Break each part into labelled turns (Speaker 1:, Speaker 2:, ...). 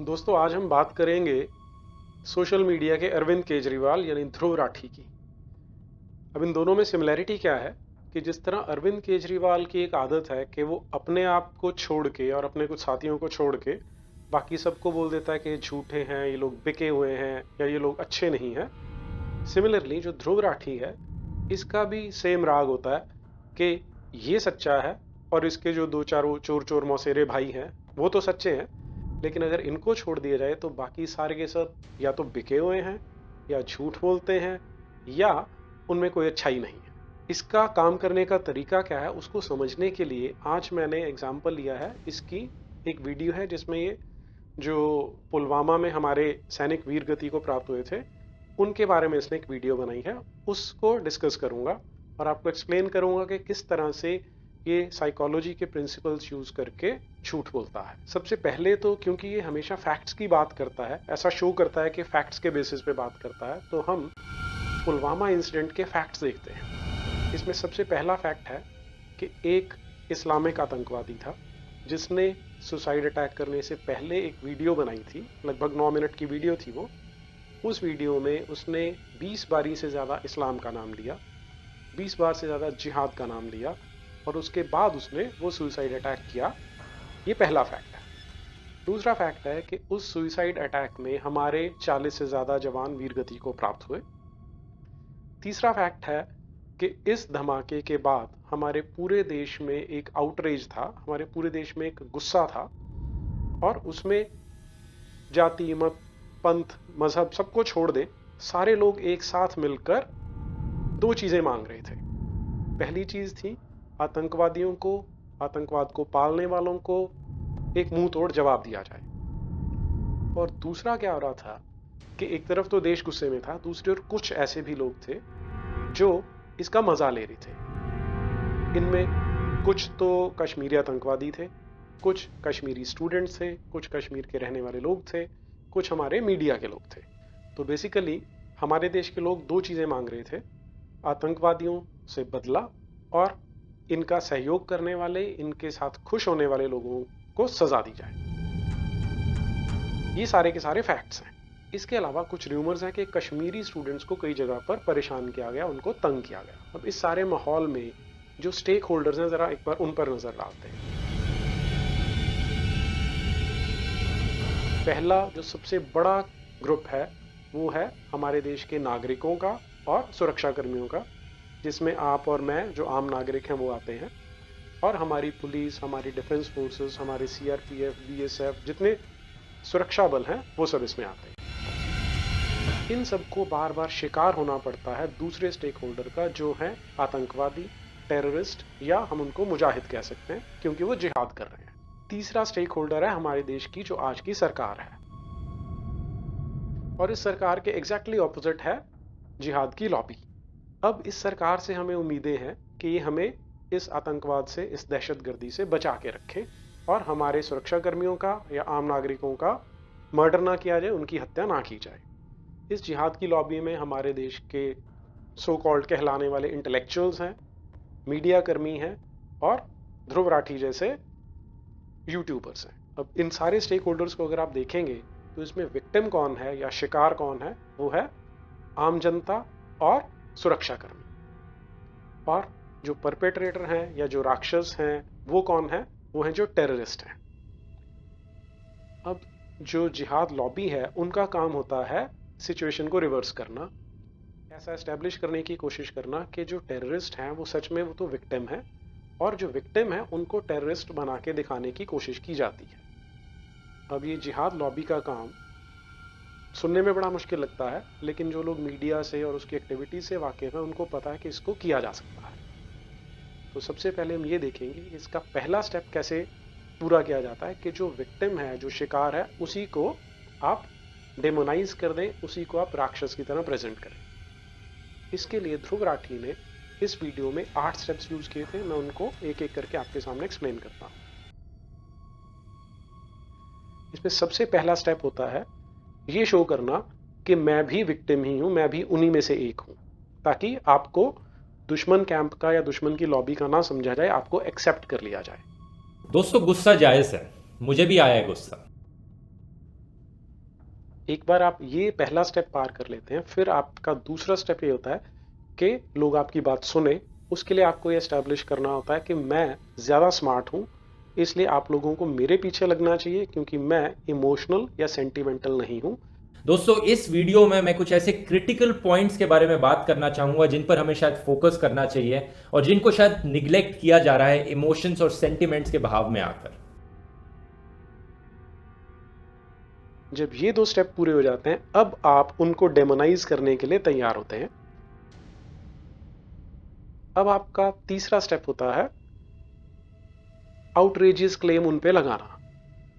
Speaker 1: दोस्तों, आज हम बात करेंगे सोशल मीडिया के अरविंद केजरीवाल यानी ध्रुव राठी की। अब इन दोनों में सिमिलैरिटी क्या है कि जिस तरह अरविंद केजरीवाल की एक आदत है कि वो अपने आप को छोड़ के और अपने कुछ साथियों को छोड़ के बाकी सबको बोल देता है कि ये झूठे हैं, ये लोग बिके हुए हैं या ये लोग अच्छे नहीं हैं। सिमिलरली जो ध्रुव राठी है, इसका भी सेम राग होता है कि ये सच्चा है और इसके जो दो चारों चोर चोर मौसेरे भाई हैं वो तो सच्चे हैं, लेकिन अगर इनको छोड़ दिया जाए तो बाकी सारे के सब या तो बिके हुए हैं या झूठ बोलते हैं या उनमें कोई अच्छाई नहीं है। इसका काम करने का तरीका क्या है उसको समझने के लिए आज मैंने एग्जाम्पल लिया है। इसकी एक वीडियो है जिसमें ये जो पुलवामा में हमारे सैनिक वीर गति को प्राप्त हुए थे उनके बारे में इसने एक वीडियो बनाई है, उसको डिस्कस करूंगा और आपको एक्सप्लेन करूंगा कि किस तरह से ये साइकोलॉजी के प्रिंसिपल्स यूज करके झूठ बोलता है। सबसे पहले तो क्योंकि ये हमेशा फैक्ट्स की बात करता है, ऐसा शो करता है कि फैक्ट्स के बेसिस पे बात करता है, तो हम पुलवामा इंसिडेंट के फैक्ट्स देखते हैं। इसमें सबसे पहला फैक्ट है कि एक इस्लामिक आतंकवादी था जिसने सुसाइड अटैक करने से पहले एक वीडियो बनाई थी, लगभग 9 मिनट की वीडियो थी वो। उस वीडियो में उसने 20 बारी से ज़्यादा इस्लाम का नाम लिया, 20 बार से ज़्यादा जिहाद का नाम लिया और उसके बाद उसने वो सुसाइड अटैक किया। ये पहला फैक्ट है। दूसरा फैक्ट है कि उस सुसाइड अटैक में हमारे 40 से ज़्यादा जवान वीरगति को प्राप्त हुए। तीसरा फैक्ट है कि इस धमाके के बाद हमारे पूरे देश में एक आउटरेज था, हमारे पूरे देश में एक गुस्सा था और उसमें जाति, मत, पंथ, मजहब सबको छोड़ दे, सारे लोग एक साथ मिलकर दो चीजें मांग रहे थे। पहली चीज थी आतंकवादियों को, आतंकवाद को पालने वालों को एक मुंह तोड़ जवाब दिया जाए। और दूसरा क्या हो रहा था कि एक तरफ तो देश गुस्से में था, दूसरी ओर कुछ ऐसे भी लोग थे जो इसका मजा ले रहे थे। इनमें कुछ तो कश्मीरी आतंकवादी थे, कुछ कश्मीरी स्टूडेंट्स थे, कुछ कश्मीर के रहने वाले लोग थे, कुछ हमारे मीडिया के लोग थे। तो बेसिकली हमारे देश के लोग दो चीजें मांग रहे थे, आतंकवादियों से बदला और इनका सहयोग करने वाले, इनके साथ खुश होने वाले लोगों को सजा दी जाए। ये सारे के सारे फैक्ट्स हैं। इसके अलावा कुछ र्यूमर्स हैं कि कश्मीरी स्टूडेंट्स को कई जगह पर परेशान किया गया, उनको तंग किया गया। अब इस सारे माहौल में जो स्टेक होल्डर्स हैं, जरा एक बार उन पर नजर डालते हैं। पहला जो सबसे बड़ा ग्रुप है वो है हमारे देश के नागरिकों का और सुरक्षा कर्मियों का, जिसमें आप और मैं जो आम नागरिक हैं वो आते हैं, और हमारी पुलिस, हमारी डिफेंस फोर्सेस, हमारे सीआरपीएफ, बीएसएफ, जितने सुरक्षा बल हैं वो सब इसमें आते हैं। इन सबको बार बार शिकार होना पड़ता है दूसरे स्टेक होल्डर का, जो है आतंकवादी, टेररिस्ट, या हम उनको मुजाहिद कह सकते हैं क्योंकि वो जिहाद कर रहे हैं। तीसरा स्टेक होल्डर है हमारे देश की जो आज की सरकार है, और इस सरकार के एग्जैक्टली ऑपोजिट है जिहाद की लॉबी। अब इस सरकार से हमें उम्मीदें हैं कि ये हमें इस आतंकवाद से, इस दहशतगर्दी से बचा के रखे और हमारे सुरक्षा कर्मियों का या आम नागरिकों का मर्डर ना किया जाए, उनकी हत्या ना की जाए। इस जिहाद की लॉबी में हमारे देश के सो कॉल्ड कहलाने वाले इंटेलेक्चुअल्स हैं, मीडिया कर्मी हैं और ध्रुव राठी जैसे यूट्यूबर्स हैं। अब इन सारे स्टेक होल्डर्स को अगर आप देखेंगे तो इसमें विक्टिम कौन है या शिकार कौन है, वो है आम जनता और सुरक्षा कर्मी। और जो परपेट्रेटर हैं या जो राक्षस हैं वो कौन है, वो हैं जो टेररिस्ट हैं। अब जो जिहाद लॉबी है उनका काम होता है सिचुएशन को रिवर्स करना, ऐसा एस्टेब्लिश करने की कोशिश करना कि जो टेररिस्ट हैं वो सच में वो तो विक्टिम है, और जो विक्टिम है उनको टेररिस्ट बना के दिखाने की कोशिश की जाती है। अब ये जिहाद लॉबी का काम सुनने में बड़ा मुश्किल लगता है, लेकिन जो लोग मीडिया से और उसकी एक्टिविटी से वाकिफ हैं उनको पता है कि इसको किया जा सकता है। तो सबसे पहले हम ये देखेंगे इसका पहला स्टेप कैसे पूरा किया जाता है कि जो विक्टिम है, जो शिकार है, उसी को आप डेमोनाइज कर दें, उसी को आप राक्षस की तरह प्रेजेंट करें। इसके लिए ध्रुव राठी ने इस वीडियो में 8 स्टेप्स यूज किए थे। मैं उनको एक एक करके आपके सामने एक्सप्लेन करता हूं। इसमें सबसे पहला स्टेप होता है ये शो करना कि मैं भी विक्टिम ही हूं, मैं भी उन्हीं में से एक हूं, ताकि आपको दुश्मन कैंप का या दुश्मन की लॉबी का ना समझा जाए, आपको एक्सेप्ट कर लिया जाए।
Speaker 2: दोस्तों, गुस्सा जायज़ है, मुझे भी आया है गुस्सा।
Speaker 1: एक बार आप ये पहला स्टेप पार कर लेते हैं, फिर आपका दूसरा स्टेप ये होता है कि लोग आपकी बात सुने। उसके लिए आपको ये एस्टैब्लिश करना होता है कि मैं ज़्यादा स्मार्ट हूँ, इसलिए आप लोगों को मेरे पीछे लगना चाहिए, क्योंकि मैं इमोशनल या सेंटिमेंटल नहीं हूँ।
Speaker 2: दोस्तों, इस वीडियो में मैं कुछ ऐसे क्रिटिकल पॉइंट्स के बारे में बात करना चाहूंगा जिन पर हमें शायद फोकस करना चाहिए और जिनको शायद निग्लेक्ट किया जा रहा है इमोशंस और सेंटिमेंट्स के बहाव में आकर।
Speaker 1: जब ये दो स्टेप पूरे हो जाते हैं, अब आप उनको डेमोनाइज करने के लिए तैयार होते हैं। अब आपका तीसरा स्टेप होता है आउटरेजियस क्लेम उन पे लगाना।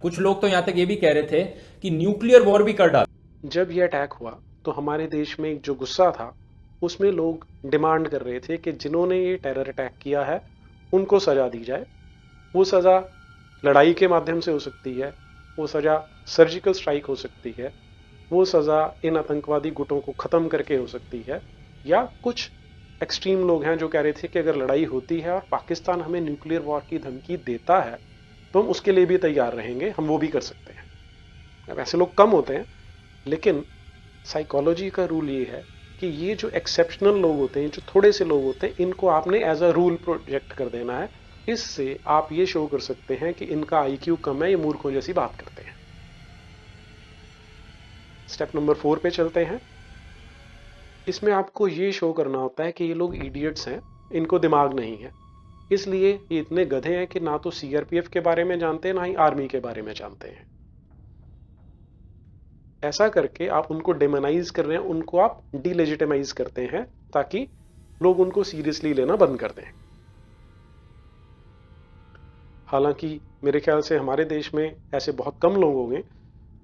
Speaker 2: कुछ लोग तो यहां तक ये भी कह रहे थे कि न्यूक्लियर वॉर भी कर डाल।
Speaker 1: जब ये अटैक हुआ तो हमारे देश में एक जो गुस्सा था, उसमें लोग डिमांड कर रहे थे कि जिन्होंने ये टेरर अटैक किया है उनको सजा दी जाए। वो सजा लड़ाई के माध्यम से हो सकती है, वो सजा सर्जिकल स्ट्राइक हो सकती है, वो सजा इन आतंकवादी गुटों को खत्म करके हो सकती है, या कुछ एक्सट्रीम लोग हैं जो कह रहे थे कि अगर लड़ाई होती है और पाकिस्तान हमें न्यूक्लियर वॉर की धमकी देता है तो हम उसके लिए भी तैयार रहेंगे, हम वो भी कर सकते हैं। अब ऐसे लोग कम होते हैं, लेकिन साइकोलॉजी का रूल ये है कि ये जो एक्सेप्शनल लोग होते हैं, जो थोड़े से लोग होते हैं, इनको आपने एज अ रूल प्रोजेक्ट कर देना है। इससे आप ये शो कर सकते हैं कि इनका आईक्यू कम है, ये मूर्खों जैसी बात करते हैं। स्टेप नंबर 4 पे चलते हैं। इसमें आपको ये शो करना होता है कि ये लोग इडियट्स हैं, इनको दिमाग नहीं है, इसलिए ये इतने गधे हैं कि ना तो सीआरपीएफ के बारे में जानते हैं, ना ही आर्मी के बारे में जानते हैं। ऐसा करके आप उनको डेमोनाइज कर रहे हैं, उनको आप डिलेजिटिमाइज करते हैं, ताकि लोग उनको सीरियसली लेना बंद कर दें। हालांकि मेरे ख्याल से हमारे देश में ऐसे बहुत कम लोग होंगे,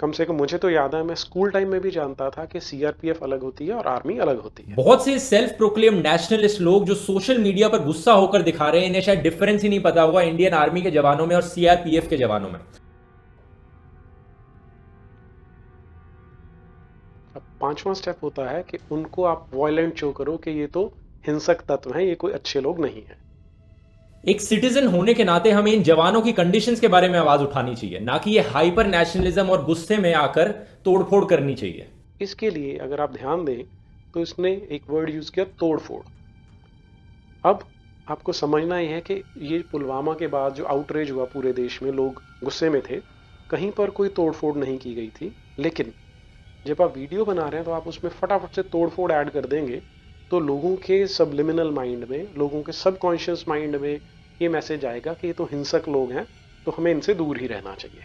Speaker 1: कम से कम मुझे तो याद है मैं स्कूल टाइम में भी जानता था कि सीआरपीएफ अलग होती है और आर्मी अलग होती है।
Speaker 2: बहुत से सेल्फ प्रोक्लेम नेशनलिस्ट लोग जो सोशल मीडिया पर गुस्सा होकर दिखा रहे हैं, इन्हें शायद डिफरेंस ही नहीं पता होगा इंडियन आर्मी के जवानों में और सीआरपीएफ के जवानों में।
Speaker 1: अब पांचवा स्टेप होता है कि उनको आप वॉयलेंट शो करो कि ये तो हिंसक तत्व हैं, ये कोई अच्छे लोग नहीं है।
Speaker 2: एक सिटीजन होने के नाते हमें इन जवानों की कंडीशंस के बारे में आवाज उठानी चाहिए, ना कि ये हाइपर नेशनलिज्म और गुस्से में आकर तोड़फोड़ करनी चाहिए।
Speaker 1: इसके लिए अगर आप ध्यान दें तो इसने एक वर्ड यूज किया, तोड़फोड़। अब आपको समझना ही है कि ये पुलवामा के बाद जो आउटरेज हुआ पूरे देश में, लोग गुस्से में थे, कहीं पर कोई तोड़फोड़ नहीं की गई थी। लेकिन जब आप वीडियो बना रहे हैं तो आप उसमें फटाफट से तोड़फोड़ ऐड कर देंगे, तो लोगों के सबलिमिनल माइंड में, लोगों के सबकॉन्शियस माइंड में ये मैसेज आएगा कि ये तो हिंसक लोग हैं, तो हमें इनसे दूर ही रहना चाहिए।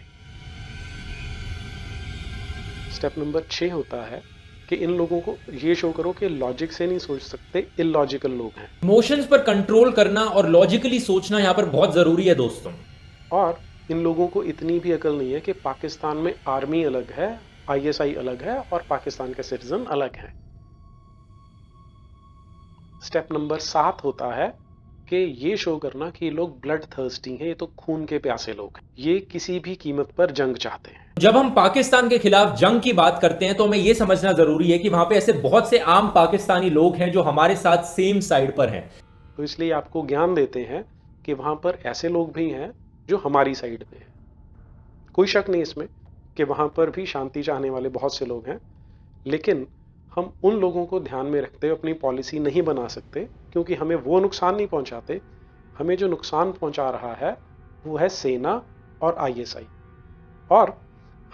Speaker 1: स्टेप नंबर 6 होता है कि इन लोगों को ये शो करो कि लॉजिक से नहीं सोच सकते, इलॉजिकल लोग हैं।
Speaker 2: इमोशंस पर कंट्रोल करना और लॉजिकली सोचना यहां पर बहुत जरूरी है दोस्तों।
Speaker 1: और इन लोगों को इतनी भी अकल नहीं है कि पाकिस्तान में आर्मी अलग है, आईएसआई अलग है और पाकिस्तान के सिटीजन अलग हैं। स्टेप नंबर 7 होता है कि ये शो करना कि ये लोग ब्लड थर्स्टी हैं, ये तो खून के प्यासे लोग हैं, ये किसी भी कीमत पर जंग चाहते हैं।
Speaker 2: जब हम पाकिस्तान के खिलाफ जंग की बात करते हैं तो हमें यह समझना जरूरी है कि वहां पे ऐसे बहुत से आम पाकिस्तानी लोग हैं जो हमारे साथ सेम साइड पर हैं।
Speaker 1: तो इसलिए आपको ज्ञान देते हैं कि वहां पर ऐसे लोग भी हैं जो हमारी साइड पे हैं। कोई शक नहीं इसमें कि वहां पर भी शांति चाहने वाले बहुत से लोग हैं, लेकिन हम उन लोगों को ध्यान में रखते हुए अपनी पॉलिसी नहीं बना सकते, क्योंकि हमें वो नुकसान नहीं पहुंचाते। हमें जो नुकसान पहुंचा रहा है वो है सेना और आईएसआई। और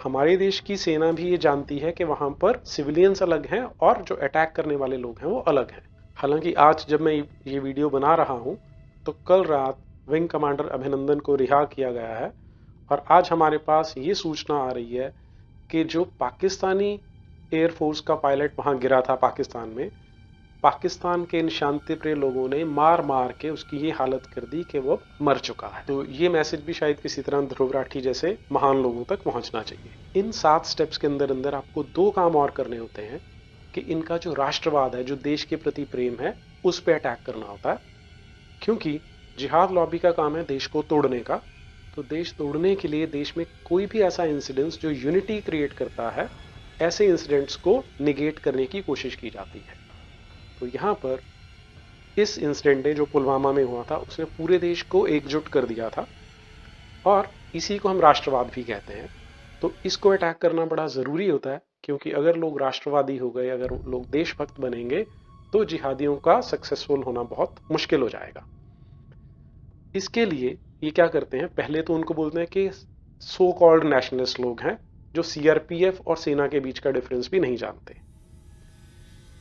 Speaker 1: हमारे देश की सेना भी ये जानती है कि वहां पर सिविलियंस अलग हैं और जो अटैक करने वाले लोग हैं वो अलग हैं। हालांकि आज जब मैं ये वीडियो बना रहा हूं तो कल रात विंग कमांडर अभिनंदन को रिहा किया गया है, और आज हमारे पास ये सूचना आ रही है कि जो पाकिस्तानी एयरफोर्स का पायलट वहां गिरा था पाकिस्तान में, पाकिस्तान के इन शांतिप्रिय लोगों ने मार मार के उसकी ये हालत कर दी कि वो मर चुका है। तो ये मैसेज भी शायद किसी तरह ध्रुव राठी जैसे महान लोगों तक पहुंचना चाहिए। इन 7 स्टेप्स के अंदर अंदर आपको 2 काम और करने होते हैं कि इनका जो राष्ट्रवाद है, जो देश के प्रति प्रेम है, उस पर अटैक करना होता है। क्योंकि जिहाद लॉबी का काम है देश को तोड़ने का, तो देश तोड़ने के लिए देश में कोई भी ऐसा इंसिडेंट्स जो यूनिटी क्रिएट करता है, ऐसे इंसिडेंट्स को निगेट करने की कोशिश की जाती है। तो यहाँ पर इस इंसिडेंट ने जो पुलवामा में हुआ था, उसने पूरे देश को एकजुट कर दिया था, और इसी को हम राष्ट्रवाद भी कहते हैं। तो इसको अटैक करना बड़ा ज़रूरी होता है, क्योंकि अगर लोग राष्ट्रवादी हो गए, अगर लोग देशभक्त बनेंगे, तो जिहादियों का सक्सेसफुल होना बहुत मुश्किल हो जाएगा। इसके लिए ये क्या करते हैं, पहले तो उनको बोलते हैं कि सो कॉल्ड नेशनलिस्ट लोग हैं जो सीआरपीएफ और सेना के बीच का डिफरेंस भी नहीं जानते।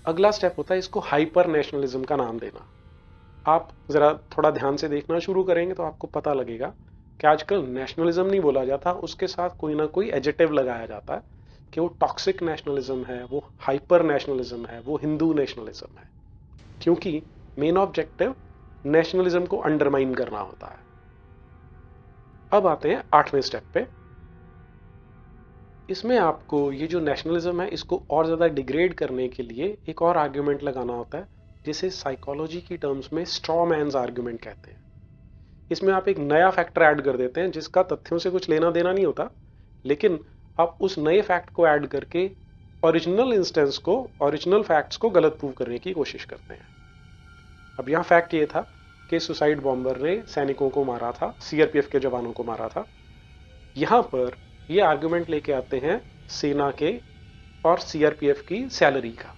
Speaker 1: अगला स्टेप होता है इसको हाइपर नेशनलिज्म का नाम देना। आप जरा थोड़ा ध्यान से देखना शुरू करेंगे तो आपको पता लगेगा कि आजकल नेशनलिज्म नहीं बोला जाता, उसके साथ कोई ना कोई एडजेक्टिव लगाया जाता है कि वो टॉक्सिक नेशनलिज्म है, वो हाइपर नेशनलिज्म है, वो हिंदू नेशनलिज्म है, क्योंकि मेन ऑब्जेक्टिव नेशनलिज्म को अंडरमाइन करना होता है। अब आते हैं 8वें स्टेप पे। इसमें आपको ये जो नेशनलिज्म है इसको और ज्यादा डिग्रेड करने के लिए एक और आर्ग्यूमेंट लगाना होता है, जिसे साइकोलॉजी की टर्म्स में स्ट्रॉ मैन्स आर्ग्यूमेंट कहते हैं। इसमें आप एक नया फैक्टर ऐड कर देते हैं जिसका तथ्यों से कुछ लेना देना नहीं होता, लेकिन आप उस नए फैक्ट को ऐड करके ओरिजिनल इंस्टेंस को, ओरिजिनल फैक्ट्स को गलत प्रूव करने की कोशिश करते हैं। अब यहां फैक्ट ये था कि सुसाइड बॉम्बर ने सैनिकों को मारा था, सीआरपीएफ के जवानों को मारा था। यहां पर ये आर्गुमेंट लेके आते हैं सेना के और सीआरपीएफ की सैलरी का,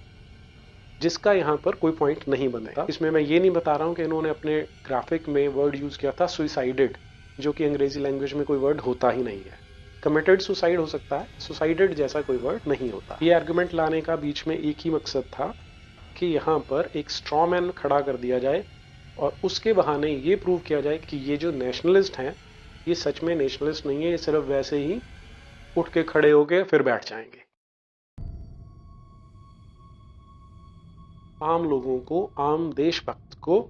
Speaker 1: जिसका यहां पर कोई पॉइंट नहीं बनता। इसमें मैं ये नहीं बता रहा हूं कि इन्होंने अपने ग्राफिक में वर्ड यूज किया था सुसाइडेड, जो कि अंग्रेजी लैंग्वेज में कोई वर्ड होता ही नहीं है। कमिटेड सुसाइड हो सकता है, सुसाइडेड जैसा कोई वर्ड नहीं होता। ये आर्गुमेंट लाने का बीच में एक ही मकसद था कि यहां पर एक स्ट्रॉ मैन खड़ा कर दिया जाए और उसके बहाने ये प्रूव किया जाए कि ये जो नेशनलिस्ट हैं ये सच में नेशनलिस्ट नहीं है, ये सिर्फ वैसे ही उठ के खड़े होके फिर बैठ जाएंगे। आम लोगों को, आम देशभक्त को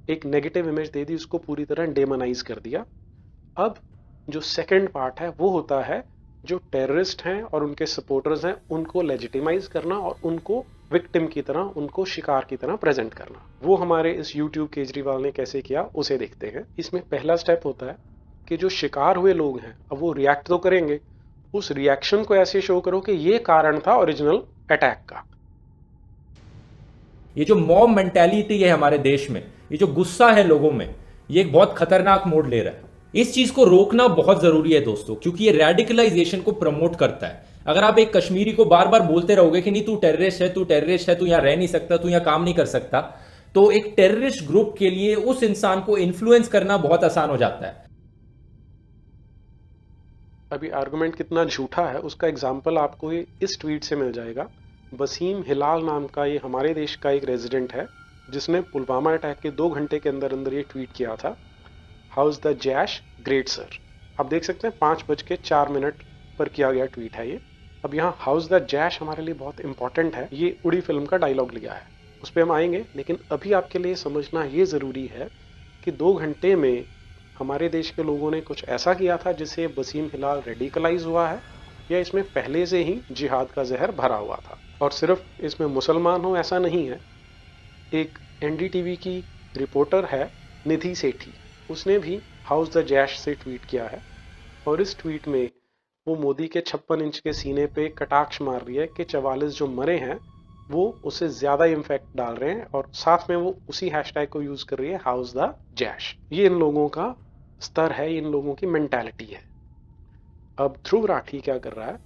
Speaker 1: एक नेगेटिव इमेज दे दी, उसको पूरी तरह डेमोनाइज कर दिया। अब जो सेकंड पार्ट है वो होता है जो टेररिस्ट हैं और उनके सपोर्टर्स हैं उनको लेजिटिमाइज करना और उनको विक्टिम की तरह, उनको शिकार की तरह प्रेजेंट करना। वो हमारे इस यूट्यूब केजरीवाल ने कैसे किया उसे देखते हैं। इसमें पहला स्टेप होता है कि जो शिकार हुए लोग हैं अब वो रिएक्ट तो करेंगे, उस रिएक्शन को ऐसे शो करो कि ये कारण था ओरिजिनल अटैक का।
Speaker 2: ये जो मॉब मेंटालिटी है हमारे देश में, ये जो गुस्सा है लोगों में, ये एक बहुत खतरनाक मोड़ ले रहा है। इस चीज को रोकना बहुत जरूरी है दोस्तों, क्योंकि ये रेडिकलाइजेशन को प्रमोट करता है। अगर आप एक कश्मीरी को बार बार बोलते रहोगे कि नहीं तू टेररिस्ट है, तू टेररिस्ट है, तू यहां रह नहीं सकता, तू यहां काम नहीं कर सकता, तो एक टेररिस्ट ग्रुप के लिए उस इंसान को इन्फ्लुएंस करना बहुत आसान हो जाता है।
Speaker 1: अभी आर्गुमेंट कितना झूठा है उसका एग्जाम्पल आपको इस ट्वीट से मिल जाएगा। वसीम हिलाल नाम का ये हमारे देश का एक रेजिडेंट है जिसने पुलवामा अटैक के 2 घंटे के अंदर अंदर ये ट्वीट किया था, house the Jaish great sir. आप देख सकते हैं 5:04 पर किया गया ट्वीट है ये। अब यहाँ हाउस द जैश हमारे लिए बहुत इंपॉर्टेंट है, ये उड़ी फिल्म का डायलॉग लिया है, उस पर हम आएंगे, लेकिन अभी आपके लिए समझना ये जरूरी है कि 2 घंटे में हमारे देश के लोगों ने कुछ ऐसा किया था जिससे वसीम हिलाल रेडिकलाइज हुआ है, या इसमें पहले से ही जिहाद का जहर भरा हुआ था। और सिर्फ इसमें मुसलमान हो ऐसा नहीं है। एक एनडीटीवी की रिपोर्टर है निधि सेठी, उसने भी हाउस द जैश से ट्वीट किया है और इस ट्वीट में वो मोदी के 56 इंच के सीने पे कटाक्ष मार रही है कि 44 जो मरे हैं वो उससे ज्यादा इम्पैक्ट डाल रहे हैं, और साथ में वो उसी हैशटैग को यूज कर रही है हाउस द जैश। ये इन लोगों का स्तर है, इन लोगों की मेंटालिटी है। अब ध्रुव राठी क्या कर रहा है,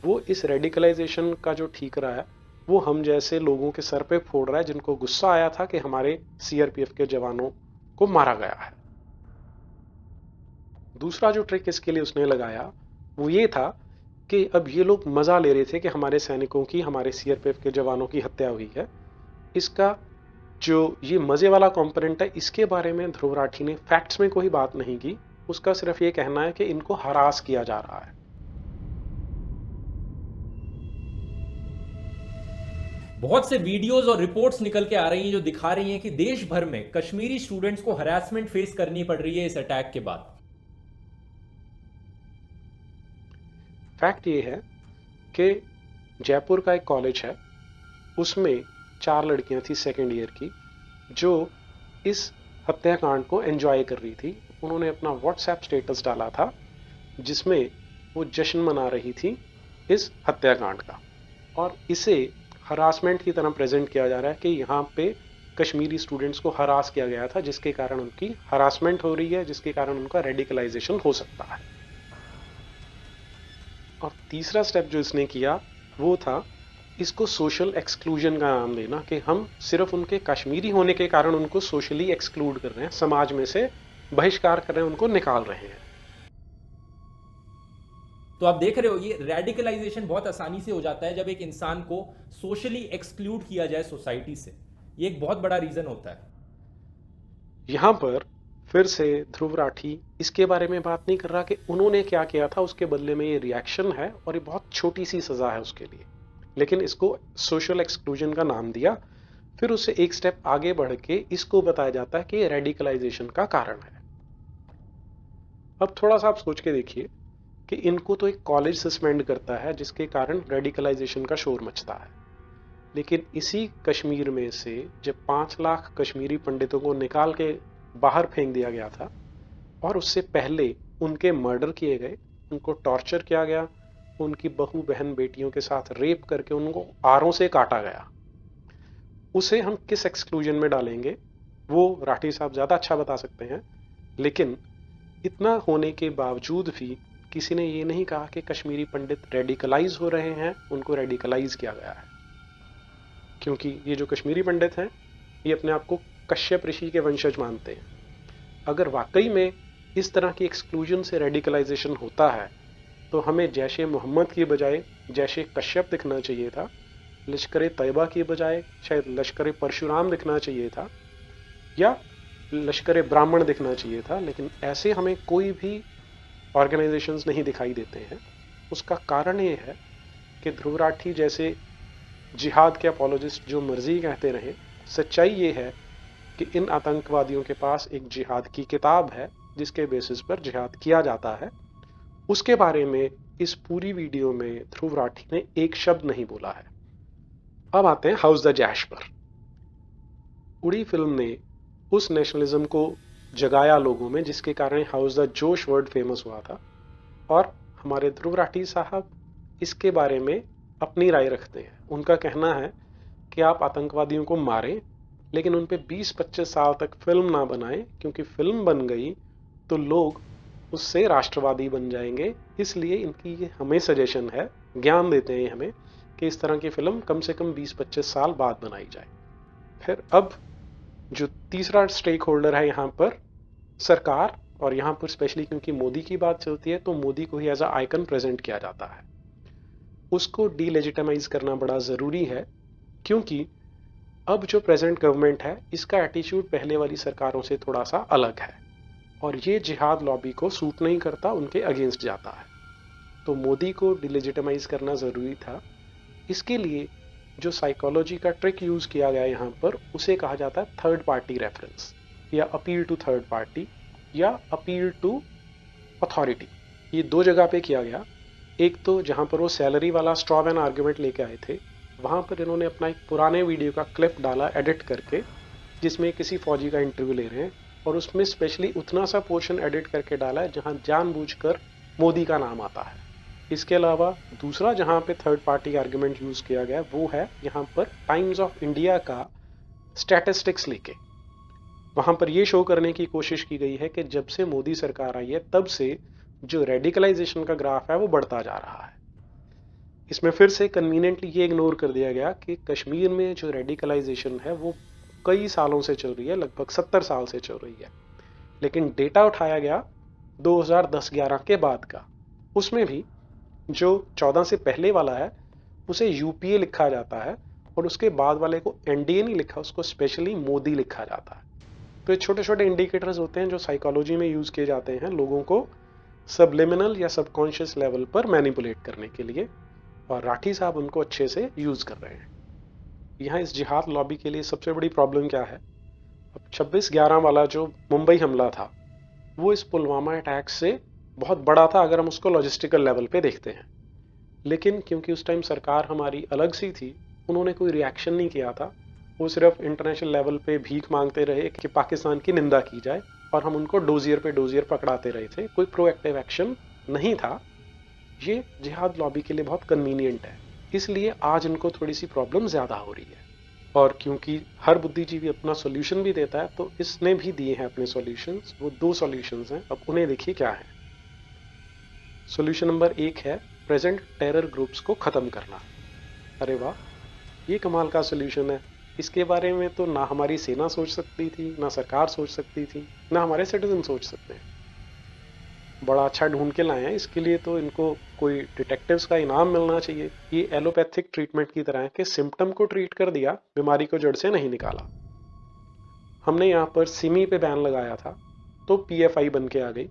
Speaker 1: वो इस रेडिकलाइजेशन का जो ठीक रहा है वो हम जैसे लोगों के सर पे फोड़ रहा है जिनको गुस्सा आया था कि हमारे सीआरपीएफ के जवानों को मारा गया है। दूसरा जो ट्रिक इसके लिए उसने लगाया वो ये था कि अब ये लोग मजा ले रहे थे कि हमारे सैनिकों की, हमारे सीआरपीएफ के जवानों की हत्या हुई है। इसका जो ये मजे वाला कंपोनेंट है इसके बारे में ध्रुव राठी ने फैक्ट्स में कोई बात नहीं की, उसका सिर्फ ये कहना है कि इनको हरास किया जा रहा है।
Speaker 2: बहुत से वीडियोस और रिपोर्ट्स निकल के आ रही हैं जो दिखा रही हैं कि देश भर में कश्मीरी स्टूडेंट्स को हरासमेंट फेस करनी पड़ रही है इस अटैक के बाद।
Speaker 1: फैक्ट ये है कि जयपुर का एक कॉलेज है, उसमें 4 लड़कियां थी सेकेंड ईयर की जो इस हत्याकांड को एंजॉय कर रही थी। उन्होंने अपना व्हाट्सएप स्टेटस डाला था जिसमें वो जश्न मना रही थी इस हत्याकांड का, और इसे हरासमेंट की तरह प्रेजेंट किया जा रहा है कि यहाँ पे कश्मीरी स्टूडेंट्स को हरास किया गया था जिसके कारण उनकी हरासमेंट हो रही है, जिसके कारण उनका रेडिकलाइजेशन हो सकता है। और तीसरा स्टेप जो इसने किया वो था इसको सोशल एक्सक्लूजन का नाम देना, कि हम सिर्फ उनके कश्मीरी होने के कारण उनको सोशली एक्सक्लूड कर रहे हैं, समाज में से बहिष्कार कर रहे हैं, उनको निकाल रहे हैं।
Speaker 2: तो आप देख रहे हो ये रेडिकलाइजेशन बहुत आसानी से हो जाता है जब एक इंसान को सोशली एक्सक्लूड किया जाए सोसाइटी से। ये एक बहुत बड़ा रीजन होता है।
Speaker 1: यहां पर फिर से ध्रुव राठी इसके बारे में बात नहीं कर रहा कि उन्होंने क्या किया था, उसके बदले में ये रिएक्शन है और ये बहुत छोटी सी सजा है उसके लिए, लेकिन इसको सोशल एक्सक्लूजन का नाम दिया। फिर उससे एक स्टेप आगे बढ़ के इसको बताया जाता है कि ये रेडिकलाइजेशन का कारण है। अब थोड़ा सा आप सोच के देखिए कि इनको तो एक कॉलेज सस्पेंड करता है जिसके कारण रेडिकलाइजेशन का शोर मचता है, लेकिन इसी कश्मीर में से जब 5 लाख कश्मीरी पंडितों को निकाल के बाहर फेंक दिया गया था और उससे पहले उनके मर्डर किए गए, उनको टॉर्चर किया गया, उनकी बहू बहन बेटियों के साथ रेप करके उनको आरों से काटा गया, उसे हम किस एक्सक्लूजन में डालेंगे वो राठी साहब ज्यादा अच्छा बता सकते हैं। लेकिन इतना होने के बावजूद भी किसी ने ये नहीं कहा कि कश्मीरी पंडित रेडिकलाइज हो रहे हैं, उनको रेडिकलाइज किया गया है। क्योंकि ये जो कश्मीरी पंडित हैं ये अपने आप को कश्यप ऋषि के वंशज मानते हैं। अगर वाकई में इस तरह की एक्सक्लूजन से रेडिकलाइजेशन होता है तो हमें जैशे मोहम्मद की बजाय जैशे कश्यप दिखना चाहिए था, लश्कर तैयबा की बजाय शायद लश्कर परशुराम दिखना चाहिए था, या लश्कर ब्राह्मण दिखना चाहिए था। लेकिन ऐसे हमें कोई भी ऑर्गेनाइजेशंस नहीं दिखाई देते हैं। उसका कारण ये है कि ध्रुव राठी जैसे जिहाद के अपोलोजिस्ट जो मर्जी कहते रहे, सच्चाई ये है कि इन आतंकवादियों के पास एक जिहाद की किताब है जिसके बेसिस पर जिहाद किया जाता है। उसके बारे में इस पूरी वीडियो में ध्रुव राठी ने एक शब्द नहीं बोला है। अब आते हैं हाउस द जैश पर। उड़ी फिल्म ने उस नेशनलिज्म को जगाया लोगों में जिसके कारण हाउस द जोश वर्ड फेमस हुआ था, और हमारे ध्रुव राठी साहब इसके बारे में अपनी राय रखते हैं। उनका कहना है कि आप आतंकवादियों को मारें लेकिन उन पे 20-25 साल तक फिल्म ना बनाएं, क्योंकि फिल्म बन गई तो लोग उससे राष्ट्रवादी बन जाएंगे। इसलिए इनकी ये हमें सजेशन है, ज्ञान देते हैं हमें कि इस तरह की फिल्म कम से कम 20-25 साल बाद बनाई जाए। फिर अब जो तीसरा स्टेक होल्डर है यहाँ पर सरकार, और यहाँ पर स्पेशली क्योंकि मोदी की बात चलती है तो मोदी को ही एज अ आइकन प्रेजेंट किया जाता है। उसको डीलेजिटिमाइज करना बड़ा जरूरी है, क्योंकि अब जो प्रेजेंट गवर्नमेंट है इसका एटीट्यूड पहले वाली सरकारों से थोड़ा सा अलग है और ये जिहाद लॉबी को सूट नहीं करता, उनके अगेंस्ट जाता है। तो मोदी को डिलेजिटिमाइज करना जरूरी था। इसके लिए जो साइकोलॉजी का ट्रिक यूज किया गया यहाँ पर उसे कहा जाता है थर्ड पार्टी रेफरेंस, या अपील टू थर्ड पार्टी, या अपील टू अथॉरिटी। ये दो जगह पे किया गया। एक तो जहाँ पर वो सैलरी वाला स्ट्रॉ मैन आर्ग्यूमेंट लेके आए थे, वहाँ पर इन्होंने अपना एक पुराने वीडियो का क्लिप डाला एडिट करके जिसमें किसी फौजी का इंटरव्यू ले रहे हैं, और उसमें स्पेशली उतना सा पोर्शन एडिट करके डाला है जहाँ जानबूझकर मोदी का नाम आता है। इसके अलावा दूसरा जहाँ पे थर्ड पार्टी आर्ग्यूमेंट यूज किया गया वो है यहाँ पर टाइम्स ऑफ इंडिया का स्टैटिस्टिक्स लेके। वहां पर यह शो करने की कोशिश की गई है कि जब से मोदी सरकार आई है तब से जो रेडिकलाइजेशन का ग्राफ है वो बढ़ता जा रहा है। इसमें फिर से कन्वीनियंटली ये इग्नोर कर दिया गया कि कश्मीर में जो रेडिकलाइजेशन है वो कई सालों से चल रही है, लगभग 70 साल से चल रही है। लेकिन डेटा उठाया गया 2010-11 के बाद का, उसमें भी जो 14 से पहले वाला है उसे यूपीए लिखा जाता है और उसके बाद वाले को एनडीए नहीं लिखा, उसको स्पेशली मोदी लिखा जाता है। तो ये छोटे छोटे इंडिकेटर्स होते हैं जो साइकोलॉजी में यूज किए जाते हैं लोगों को सबलिमिनल या सबकॉन्शियस लेवल पर मैनिपुलेट करने के लिए, और राठी साहब उनको अच्छे से यूज कर रहे हैं। यहाँ इस जिहाद लॉबी के लिए सबसे बड़ी प्रॉब्लम क्या है? अब 26/11 वाला जो मुंबई हमला था वो इस पुलवामा अटैक से बहुत बड़ा था अगर हम उसको लॉजिस्टिकल लेवल पे देखते हैं। लेकिन क्योंकि उस टाइम सरकार हमारी अलग सी थी, उन्होंने कोई रिएक्शन नहीं किया था। वो सिर्फ इंटरनेशनल लेवल पे भीख मांगते रहे कि पाकिस्तान की निंदा की जाए, और हम उनको डोजियर पे डोजियर पकड़ाते रहे थे। कोई प्रोएक्टिव एक्शन नहीं था। ये जिहाद लॉबी के लिए बहुत कन्वीनियंट है, इसलिए आज इनको थोड़ी सी प्रॉब्लम ज्यादा हो रही है। और क्योंकि हर बुद्धिजीवी अपना सॉल्यूशन भी देता है तो इसने भी दिए हैं अपने सॉल्यूशंस। वो 2 सॉल्यूशंस हैं, अब उन्हें देखिए क्या है। सॉल्यूशन नंबर 1 है प्रेजेंट टेरर ग्रुप्स को खत्म करना। अरे वाह, ये कमाल का सोल्यूशन है। इसके बारे में तो ना हमारी सेना सोच सकती थी, ना सरकार सोच सकती थी, ना हमारे सिटीजन सोच सकते हैं। बड़ा अच्छा ढूंढ के लाए हैं, इसके लिए तो इनको कोई डिटेक्टिव्स का इनाम मिलना चाहिए। ये एलोपैथिक ट्रीटमेंट की तरह है कि सिम्टम को ट्रीट कर दिया, बीमारी को जड़ से नहीं निकाला। हमने यहाँ पर सिमी पे बैन लगाया था तो पीएफआई बन के आ गई।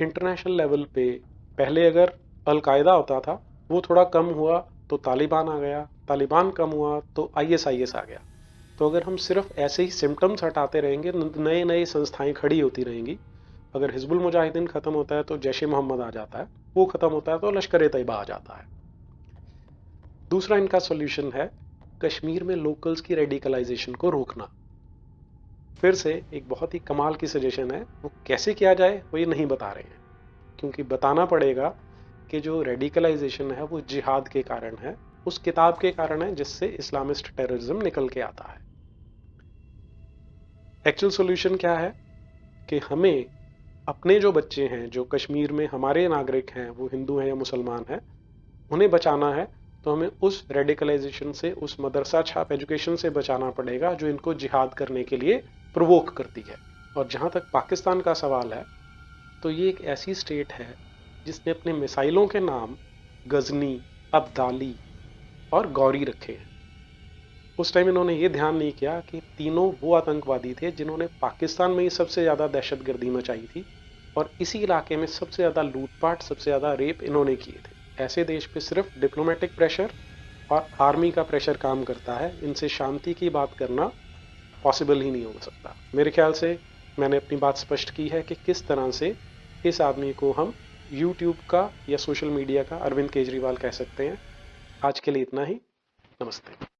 Speaker 1: इंटरनेशनल लेवल पे पहले अगर अलकायदा होता था, वो थोड़ा कम हुआ तो तालिबान आ गया, तालिबान कम हुआ तो आईएसआईएस आ गया। तो अगर हम सिर्फ ऐसे ही सिम्टम्स हटाते रहेंगे, नए नए संस्थाएं खड़ी होती रहेंगी। अगर हिजबुल मुजाहिदीन खत्म होता है तो जैश ए मोहम्मद आ जाता है, वो खत्म होता है तो लश्कर ए तैयबा आ जाता है। दूसरा इनका सोल्यूशन है कश्मीर में लोकल्स की रेडिकलाइजेशन को रोकना। फिर से एक बहुत ही कमाल की सजेशन है, वो कैसे किया जाए वो ये नहीं बता रहे हैं, क्योंकि बताना पड़ेगा कि जो रेडिकलाइजेशन है वो जिहाद के कारण है, उस किताब के कारण है जिससे इस्लामिस्ट टेररिज्म निकल के आता है। एक्चुअल सॉल्यूशन क्या है कि हमें अपने जो बच्चे हैं, जो कश्मीर में हमारे नागरिक हैं, वो हिंदू हैं या मुसलमान हैं, उन्हें बचाना है। तो हमें उस रेडिकलाइजेशन से, उस मदरसा छाप एजुकेशन से बचाना पड़ेगा जो इनको जिहाद करने के लिए प्रोवोक करती है। और जहां तक पाकिस्तान का सवाल है, तो ये एक ऐसी स्टेट है जिसने अपने मिसाइलों के नाम गजनी, अब्दाली और गौरी रखे हैं। उस टाइम इन्होंने ये ध्यान नहीं किया कि तीनों वो आतंकवादी थे जिन्होंने पाकिस्तान में ही सबसे ज़्यादा दहशतगर्दी मचाई थी, और इसी इलाके में सबसे ज़्यादा लूटपाट, सबसे ज़्यादा रेप इन्होंने किए थे। ऐसे देश पे सिर्फ डिप्लोमेटिक प्रेशर और आर्मी का प्रेशर काम करता है। इनसे शांति की बात करना पॉसिबल ही नहीं हो सकता। मेरे ख्याल से मैंने अपनी बात स्पष्ट की है कि किस तरह से इस आदमी को हम यूट्यूब का या सोशल मीडिया का अरविंद केजरीवाल कह सकते हैं। आज के लिए इतना ही। नमस्ते।